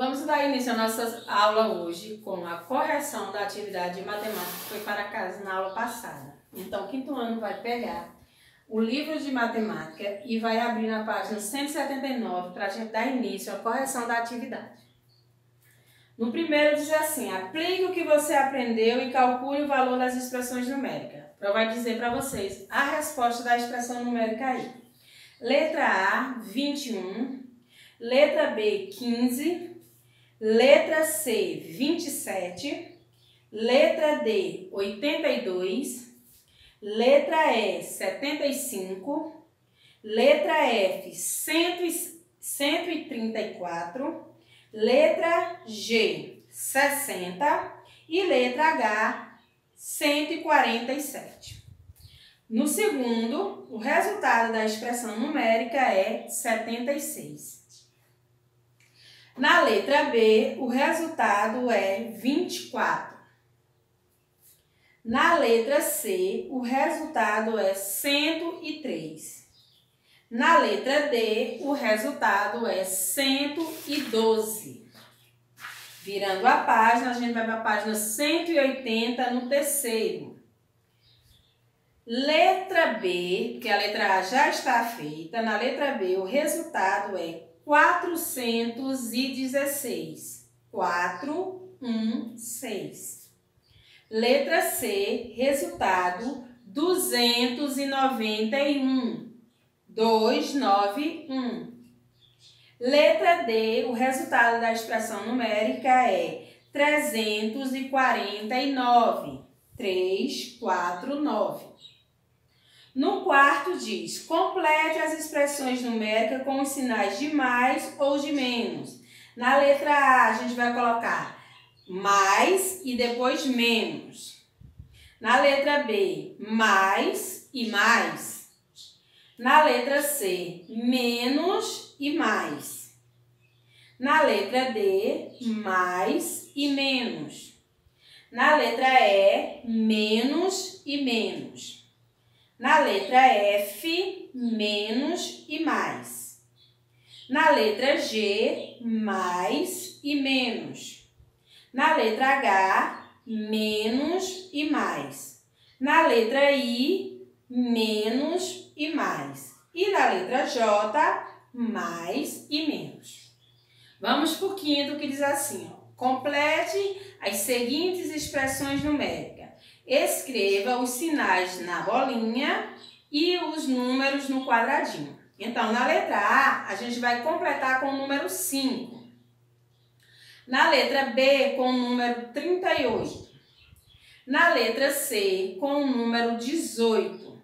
Vamos dar início à nossa aula hoje com a correção da atividade de matemática que foi para casa na aula passada. Então, quinto ano vai pegar o livro de matemática e vai abrir na página 179 para a gente dar início à correção da atividade. No primeiro diz assim: aplique o que você aprendeu e calcule o valor das expressões numéricas. Eu vou dizer para vocês a resposta da expressão numérica aí. Letra A, 21. Letra B, 15. Letra C, 27. Letra D, 82. Letra E, 75. Letra F, 134. Letra G, 60. E letra H, 147. No segundo, o resultado da expressão numérica é 76. Na letra B, o resultado é 24. Na letra C, o resultado é 103. Na letra D, o resultado é 112. Virando a página, a gente vai para a página 180 no terceiro. Letra B, porque a letra A já está feita. Na letra B, o resultado é 416. 416. Letra C, resultado 291. 291. Letra D, o resultado da expressão numérica é 349. 349. No quarto diz: complete as expressões numéricas com os sinais de mais ou de menos. Na letra A, a gente vai colocar mais e depois menos. Na letra B, mais e mais. Na letra C, menos e mais. Na letra D, mais e menos. Na letra E, menos e menos. Na letra F, menos e mais. Na letra G, mais e menos. Na letra H, menos e mais. Na letra I, menos e mais. E na letra J, mais e menos. Vamos para o quinto, que diz assim, ó: complete as seguintes expressões numéricas. Escreva os sinais na bolinha e os números no quadradinho. Então, na letra A, a gente vai completar com o número 5. Na letra B, com o número 38. Na letra C, com o número 18.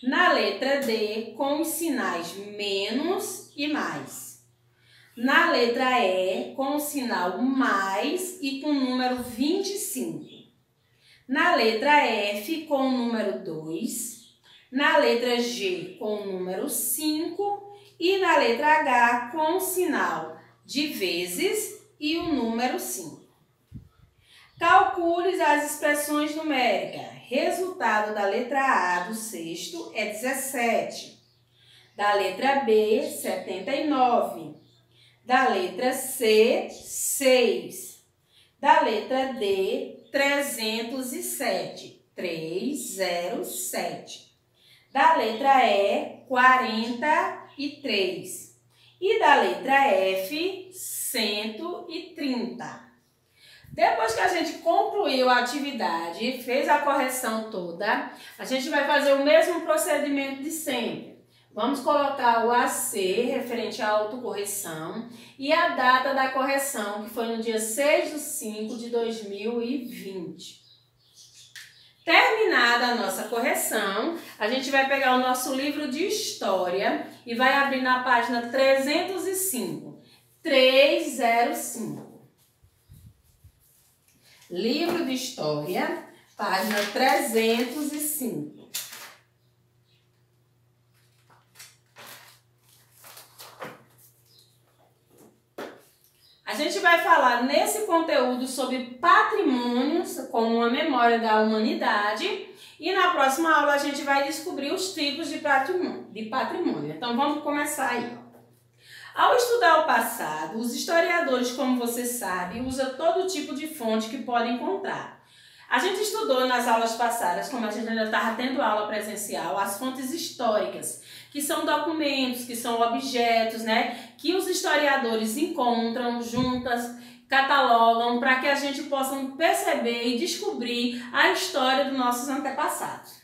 Na letra D, com os sinais menos e mais. Na letra E, com o sinal mais e com o número 25. Na letra F, com o número 2. Na letra G, com o número 5. E na letra H, com o sinal de vezes e o número 5. Calcule as expressões numéricas. Resultado da letra A do sexto é 17. Da letra B, 79. Da letra C, 6. Da letra D, 307. 307. Da letra E, 43. E da letra F, 130. Depois que a gente concluiu a atividade e fez a correção toda, a gente vai fazer o mesmo procedimento de sempre. Vamos colocar o AC, referente à autocorreção, e a data da correção, que foi no dia 6/5/2020. Terminada a nossa correção, a gente vai pegar o nosso livro de história e vai abrir na página 305. 305. Livro de história, página 305. A gente vai falar nesse conteúdo sobre patrimônios como uma memória da humanidade e na próxima aula a gente vai descobrir os tipos de patrimônio. Então vamos começar aí. Ao estudar o passado, os historiadores, como você sabe, usam todo tipo de fonte que podem encontrar. A gente estudou nas aulas passadas, como a gente ainda estava tendo aula presencial, as fontes históricas, que são documentos, que são objetos, né, que os historiadores encontram juntas, catalogam, para que a gente possa perceber e descobrir a história dos nossos antepassados.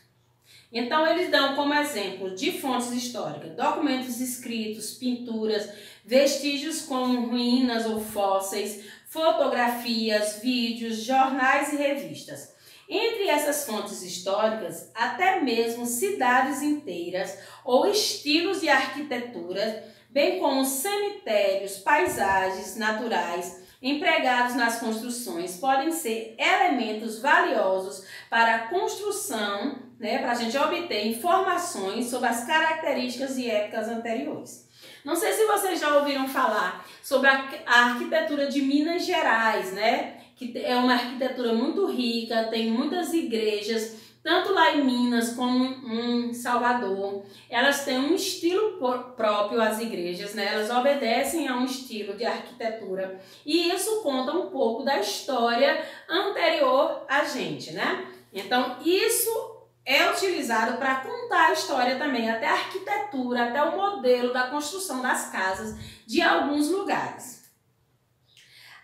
Então, eles dão como exemplo de fontes históricas, documentos escritos, pinturas, vestígios como ruínas ou fósseis, fotografias, vídeos, jornais e revistas. Entre essas fontes históricas, até mesmo cidades inteiras ou estilos de arquitetura, bem como cemitérios, paisagens naturais empregados nas construções podem ser elementos valiosos para a construção, né, para a gente obter informações sobre as características de épocas anteriores. Não sei se vocês já ouviram falar sobre a arquitetura de Minas Gerais, né? Que é uma arquitetura muito rica, tem muitas igrejas, tanto lá em Minas como em Salvador. Elas têm um estilo próprio, as igrejas, né? Elas obedecem a um estilo de arquitetura e isso conta um pouco da história anterior a gente, né? Então, isso é utilizado para contar a história também, até a arquitetura, até o modelo da construção das casas de alguns lugares.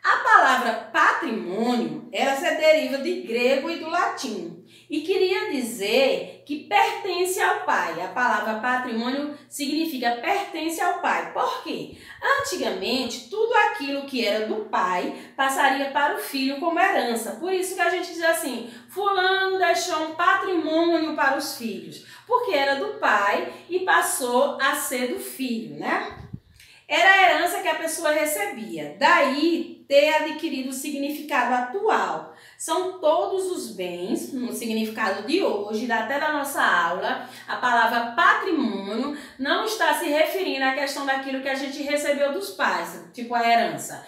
A palavra patrimônio, ela se deriva de grego e do latim e queria dizer que pertence ao pai. A palavra patrimônio significa pertence ao pai. Por quê? Antigamente, tudo aquilo que era do pai passaria para o filho como herança. Por isso que a gente diz assim, fulano deixou um patrimônio para os filhos, porque era do pai e passou a ser do filho, né? Era a herança que a pessoa recebia, daí ter adquirido o significado atual. São todos os bens, no significado de hoje, até da nossa aula, a palavra patrimônio não está se referindo à questão daquilo que a gente recebeu dos pais, tipo a herança.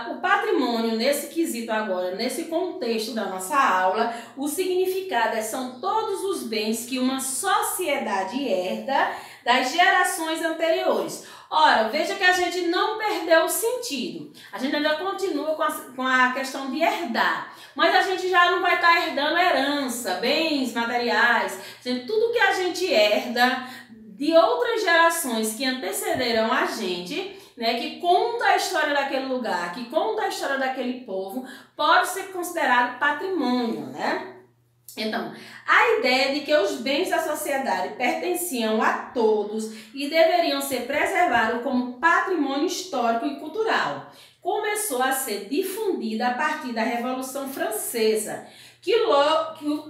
O patrimônio, nesse quesito agora, nesse contexto da nossa aula, o significado são todos os bens que uma sociedade herda das gerações anteriores. Ora, veja que a gente não perdeu o sentido. A gente ainda continua com a questão de herdar. Mas a gente já não vai estar herdando herança, bens materiais, tudo que a gente herda de outras gerações que antecederam a gente, né, que conta a história daquele lugar, que conta a história daquele povo, pode ser considerado patrimônio, né? Então, a ideia de que os bens da sociedade pertenciam a todos e deveriam ser preservados como patrimônio histórico e cultural começou a ser difundida a partir da Revolução Francesa,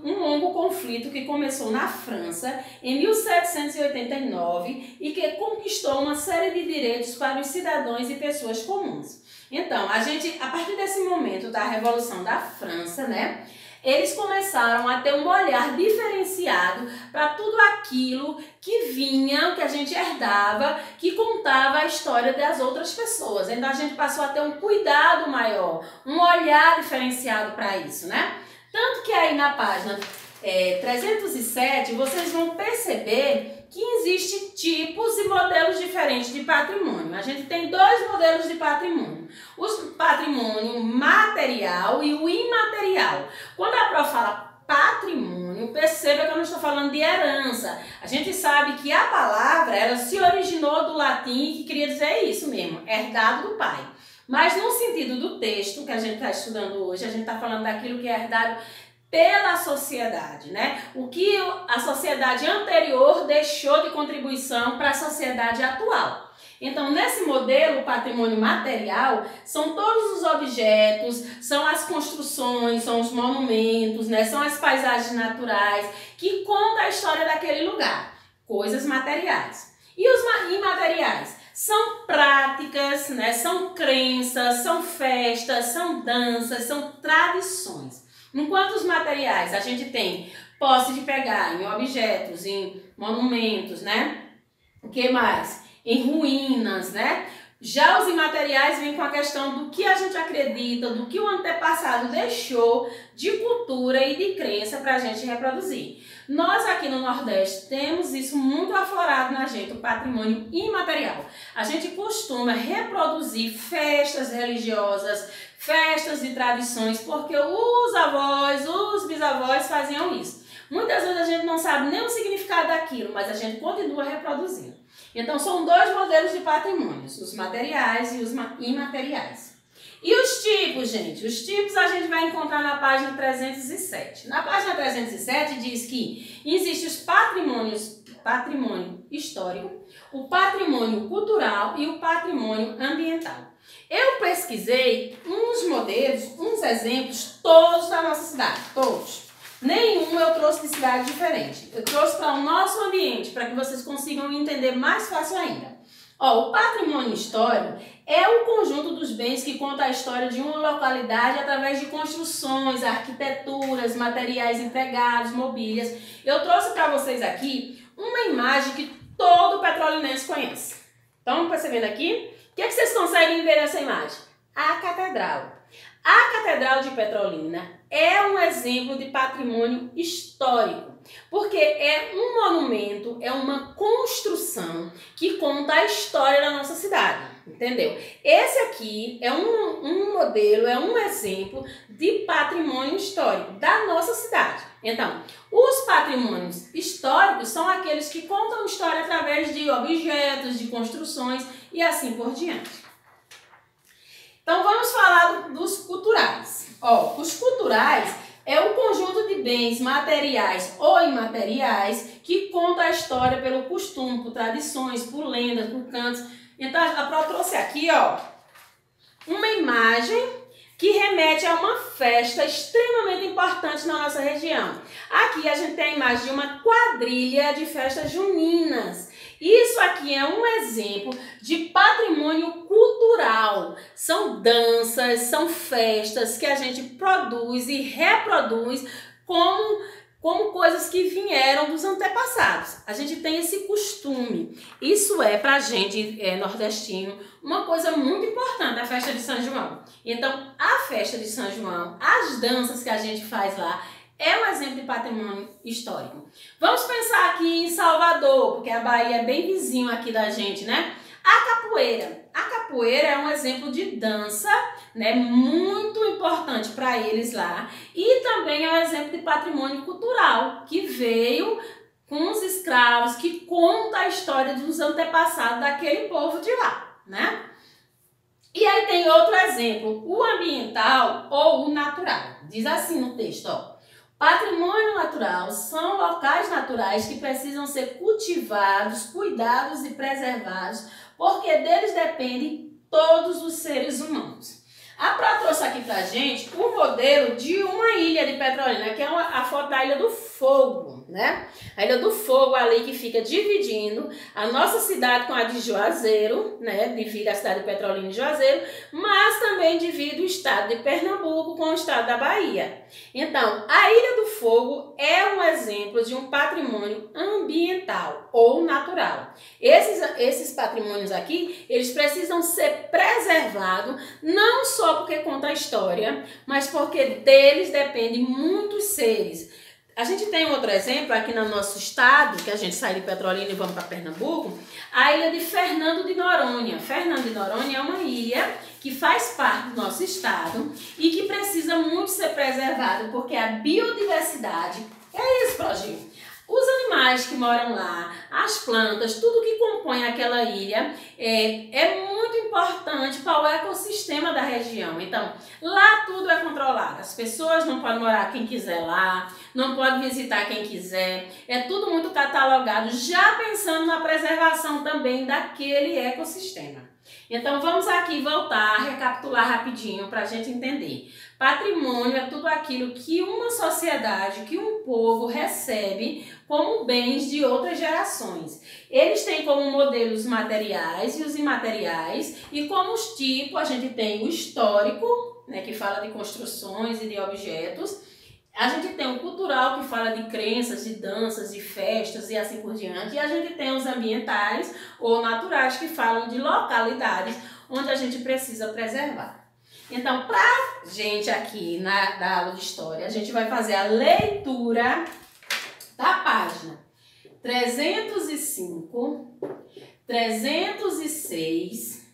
um longo conflito que começou na França em 1789 e que conquistou uma série de direitos para os cidadãos e pessoas comuns. Então, a partir desse momento da Revolução da França, né, eles começaram a ter um olhar diferenciado para tudo aquilo que vinha, que a gente herdava, que contava a história das outras pessoas. Então a gente passou a ter um cuidado maior, um olhar diferenciado para isso, né? Tanto que aí na página 307 vocês vão perceber que existem tipos e modelos diferentes de patrimônio. A gente tem dois modelos de patrimônio. O patrimônio material e o imaterial. Quando a prof fala patrimônio, perceba que eu não estou falando de herança. A gente sabe que a palavra ela se originou do latim, que queria dizer isso mesmo, herdado do pai. Mas no sentido do texto que a gente está estudando hoje, a gente está falando daquilo que é herdado pela sociedade, né? O que a sociedade anterior deixou de contribuição para a sociedade atual. Então, nesse modelo, o patrimônio material são todos os objetos, são as construções, são os monumentos, né? São as paisagens naturais que contam a história daquele lugar, coisas materiais. E os imateriais? São práticas, né? São crenças, são festas, são danças, são tradições. Enquanto os materiais, a gente tem posse de pegar em objetos, em monumentos, né? O que mais? Em ruínas, né? Já os imateriais vêm com a questão do que a gente acredita, do que o antepassado deixou de cultura e de crença para a gente reproduzir. Nós aqui no Nordeste temos isso muito aflorado na gente, o patrimônio imaterial. A gente costuma reproduzir festas religiosas, festas e tradições, porque os avós, os bisavós faziam isso. Muitas vezes a gente não sabe nem o significado daquilo, mas a gente continua reproduzindo. Então são dois modelos de patrimônios, os materiais e os imateriais. E os tipos, gente? Os tipos a gente vai encontrar na página 307. Na página 307 diz que existem os patrimônio histórico, o patrimônio cultural e o patrimônio ambiental. Eu pesquisei uns modelos, uns exemplos, todos da nossa cidade, todos. Nenhum eu trouxe de cidade diferente. Eu trouxe para o nosso ambiente, para que vocês consigam entender mais fácil ainda. Ó, o patrimônio histórico é o conjunto dos bens que conta a história de uma localidade através de construções, arquiteturas, materiais empregados, mobílias. Eu trouxe para vocês aqui uma imagem que todo petrolinense conhece. Estão percebendo aqui? O que vocês conseguem ver nessa imagem? A catedral. A Catedral de Petrolina é um exemplo de patrimônio histórico, porque é um monumento, é uma construção que conta a história da nossa cidade, entendeu? Esse aqui é um modelo, é um exemplo de patrimônio histórico da nossa cidade. Então, os patrimônios históricos são aqueles que contam história através de objetos, de construções e assim por diante. Então vamos falar dos culturais. Ó, os culturais é o conjunto de bens materiais ou imateriais que conta a história pelo costume, por tradições, por lendas, por cantos. Então a Pro trouxe aqui, ó, uma imagem que remete a uma festa extremamente importante na nossa região. Aqui a gente tem a imagem de uma quadrilha de festas juninas. Isso aqui é um exemplo de patrimônio cultural. São danças, são festas que a gente produz e reproduz como coisas que vieram dos antepassados. A gente tem esse costume. Isso é pra gente, nordestino, uma coisa muito importante, a festa de São João. Então, a festa de São João, as danças que a gente faz lá, é um exemplo de patrimônio histórico. Vamos pensar aqui em Salvador, porque a Bahia é bem vizinho aqui da gente, né? A capoeira. A capoeira é um exemplo de dança, né, muito importante para eles lá. E também é um exemplo de patrimônio cultural, que veio com os escravos, que conta a história dos antepassados daquele povo de lá, né? E aí tem outro exemplo, o ambiental ou o natural. Diz assim no texto, ó. Patrimônio natural são locais naturais que precisam ser cultivados, cuidados e preservados, porque deles dependem todos os seres humanos. A Pro trouxe aqui pra gente o modelo de uma ilha de Petrolina, que é a foto da Ilha do Fogo, né? A Ilha do Fogo ali que fica dividindo a nossa cidade com a de Juazeiro, né? Divide a cidade de Petrolina e Juazeiro, mas também divide o estado de Pernambuco com o estado da Bahia. Então, a Ilha do Fogo é um exemplo de um patrimônio ambiental ou natural. Esses patrimônios aqui, eles precisam ser preservados, não só porque conta a história, mas porque deles dependem muitos seres. A gente tem outro exemplo aqui no nosso estado, que a gente sai de Petrolina e vamos para Pernambuco, a ilha de Fernando de Noronha. Fernando de Noronha é uma ilha que faz parte do nosso estado e que precisa muito ser preservada, porque a biodiversidade é isso, Progil. Os animais que moram lá, as plantas, tudo que compõe aquela ilha é muito importante para o ecossistema da região. Então, lá tudo é controlado. As pessoas não podem morar quem quiser lá, não pode visitar quem quiser. É tudo muito catalogado, já pensando na preservação também daquele ecossistema. Então, vamos aqui voltar, recapitular rapidinho para a gente entender. Patrimônio é tudo aquilo que uma sociedade, que um povo recebe como bens de outras gerações. Eles têm como modelos materiais e os imateriais, e como os tipos a gente tem o histórico, né, que fala de construções e de objetos, A gente tem o cultural, que fala de crenças, de danças, de festas e assim por diante. E a gente tem os ambientais ou naturais, que falam de localidades onde a gente precisa preservar. Então, pra gente aqui da aula de história, a gente vai fazer a leitura da página 305, 306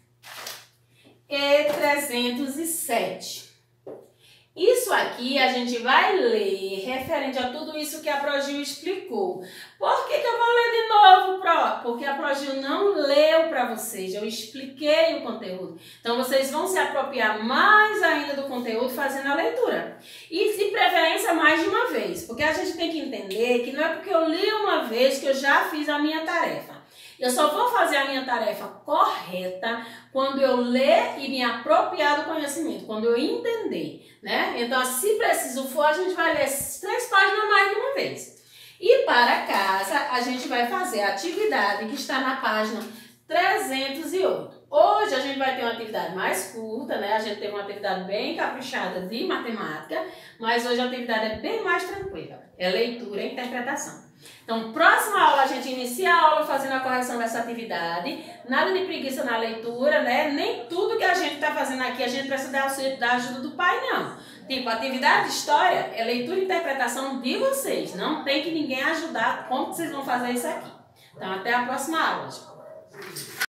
e 307. Isso aqui a gente vai ler referente a tudo isso que a Progil explicou. Por que eu vou ler de novo, Pro? Porque a Progil não leu para vocês, eu expliquei o conteúdo. Então vocês vão se apropriar mais ainda do conteúdo fazendo a leitura. E de preferência mais de uma vez, porque a gente tem que entender que não é porque eu li uma vez que eu já fiz a minha tarefa. Eu só vou fazer a minha tarefa correta quando eu ler e me apropriar do conhecimento, quando eu entender, né? Então, se preciso for, a gente vai ler 3 páginas mais de uma vez. E para casa, a gente vai fazer a atividade que está na página 308. Hoje a gente vai ter uma atividade mais curta, né? A gente teve uma atividade bem caprichada de matemática, mas hoje a atividade é bem mais tranquila. É leitura e interpretação. Então, próxima aula a gente inicia a aula fazendo a correção dessa atividade. Nada de preguiça na leitura, né? Nem tudo que a gente está fazendo aqui a gente precisa da ajuda do pai, não. Tipo, a atividade de história é leitura e interpretação de vocês. Não tem que ninguém ajudar como vocês vão fazer isso aqui. Então, até a próxima aula.